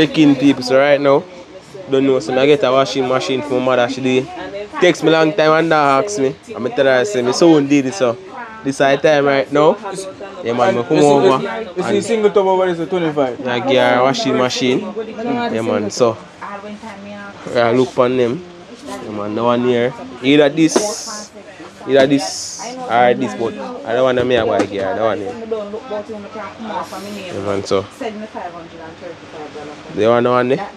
Checking people, so right now, don't know, so I get a washing machine for my mother. She did. Takes me long time and that asks me. I'm tell her, I say, my son did it, so this is the time right now. Yeah, man, I come over. You see, single tub over there is 25. I get a washing machine. Yeah, man, so I look on them. Yeah, man, the one here. Either this or this, but I don't want to make a buy here. That one here. Yeah, man, so they want the one there?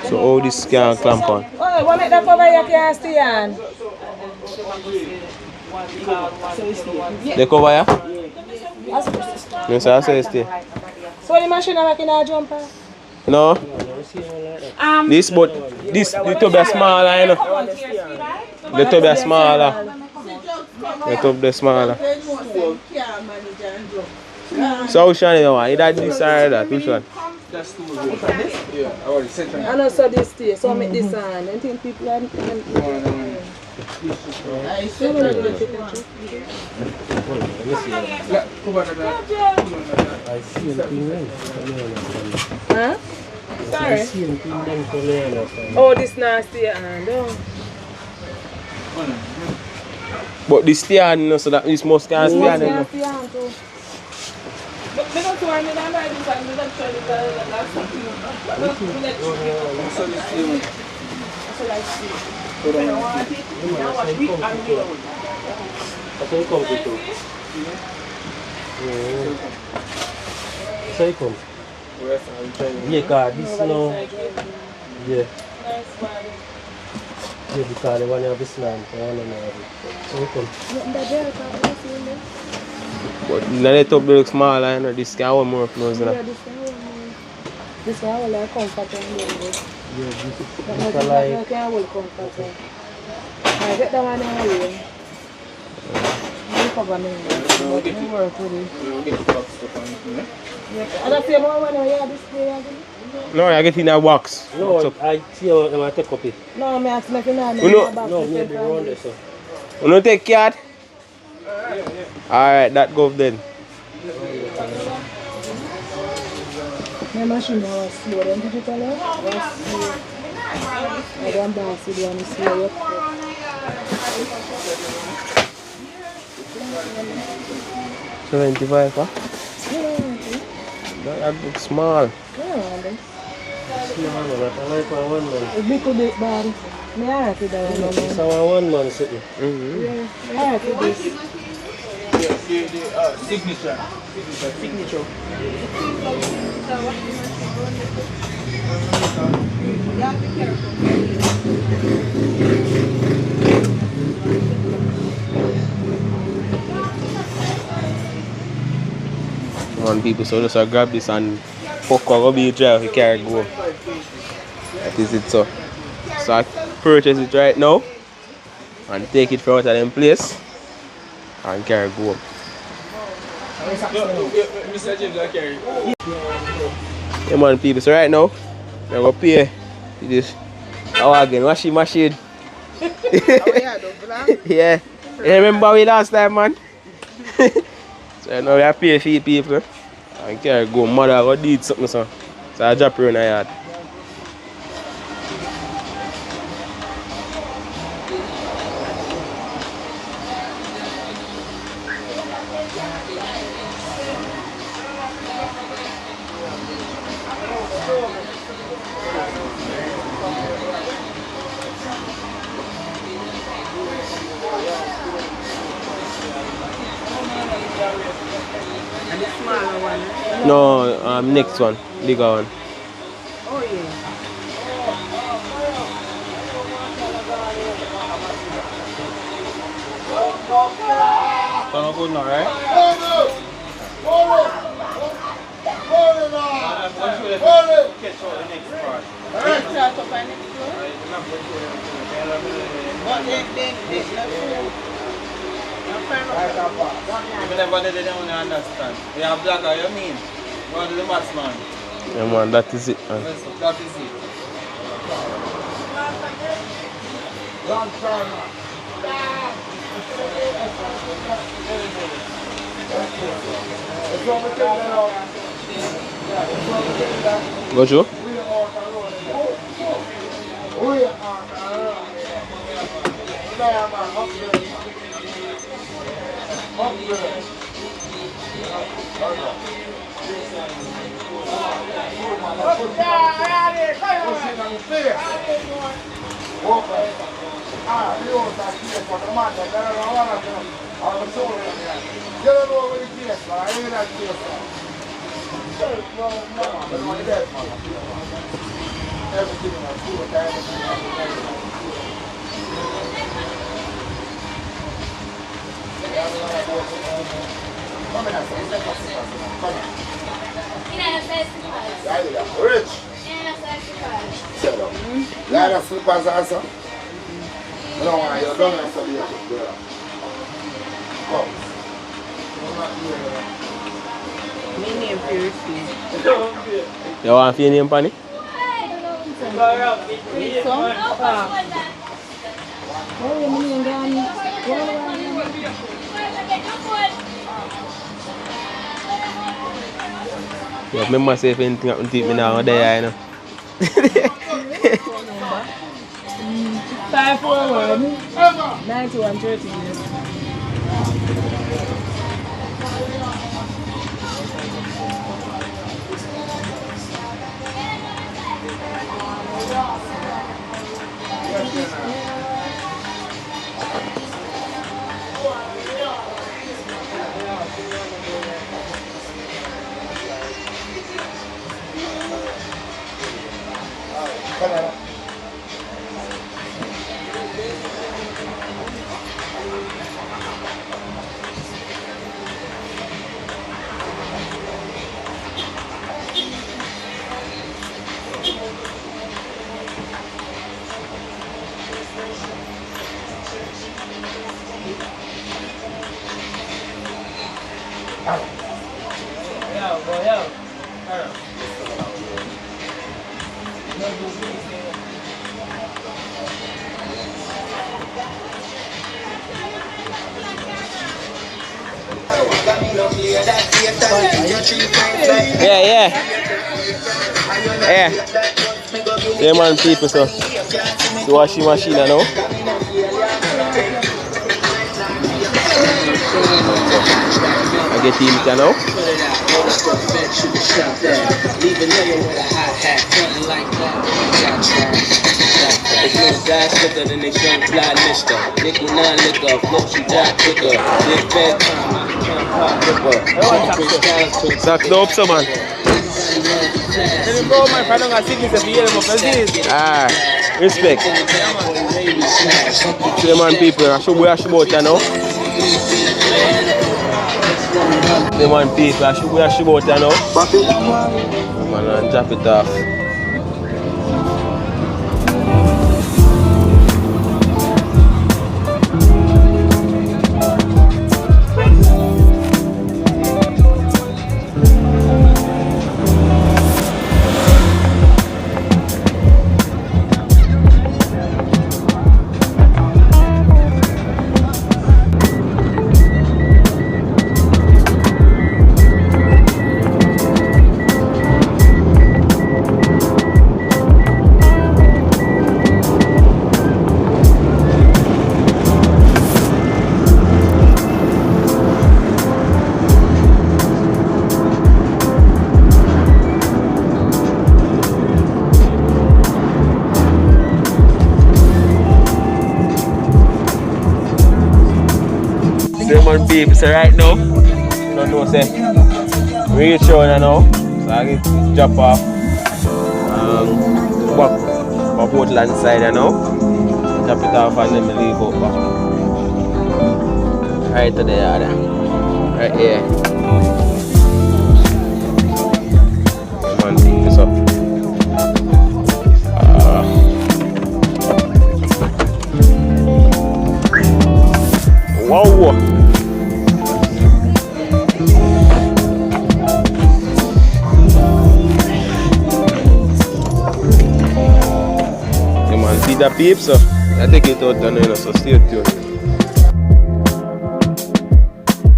So all this can clamp on. Oh, what make that cover you can't stay on? The cover here? No, sir, I say stay. So the machine are making a jumper? No. This, but this, the tub is smaller, you know. The tub is smaller. The tub is smaller. So which one you want? Either this or that? Which one? Yeah, I already sent I know, so this stay, so make this on. I think people are... Huh? Sorry. Oh, this nasty and But this stay on, you know, so that this must can stay on. But I don't want to buy this and I don't try So you come. Yeah, because this now. Yeah. Yeah, because the one you have this land, the one you have it. So you come. But now the tub looks smaller, you know, this can hold more clothes, you know. This one will like comfortable. Yeah, this But I can hold comfortable. I get that one away. You cover me. But you work with it. And I say more when I hear this play. No, I get in a box. no, I see how them take up it. No, I ask me if you know. No, maybe around there, so. You don't take card? Alright, that go then. My machine was slow, then digital was slow. I don't bounce it when it's slow. $75, huh? That looks small. Small, but I like one man. It's a little bit bad. Me alright with that one. It's a one man sitting. Yeah, alright with this. signature. Signature. One people, so just grab this and fuck or be drive, you can't go. That is it, so. So I purchase it right now and take it from out of them place and carry go. Mr. James, I carry. Yeah, man, people, so right now, I'm going to pay this again washing machine. Yeah. You remember we last time, man? So now we have to pay for people and carry go. Mother go did something, so I drop her in the yard. And the smaller one? No, next one, bigger one. Oh, yeah. Sound good now, right? They don't understand. We have black, you mean? What is the mass man? Yeah, man, that is it, man. That is it. Long time. Go through. Rich. Lara slippers also. I don't want you don't have to be a girl. Come. Me name Purity. You want your name, Panny? You remember say if anything happen to me now, there, you know. 541 9130. Yeah. Same on people, so. The washing machine, you know. I get him, you know. Sack up, so man. Ah, respect. Same man people, I should wear a boat, you know. Same man people, I should wear a boat, you know. Man, and drop it off. Demon people, so right now, don't know say reach on now, so I get to drop off back Portland side now, drop it off and then leave out back. Right to the yard, right here. Demon people, so. Wow! See the peeps, so I take it out and so stay tuned.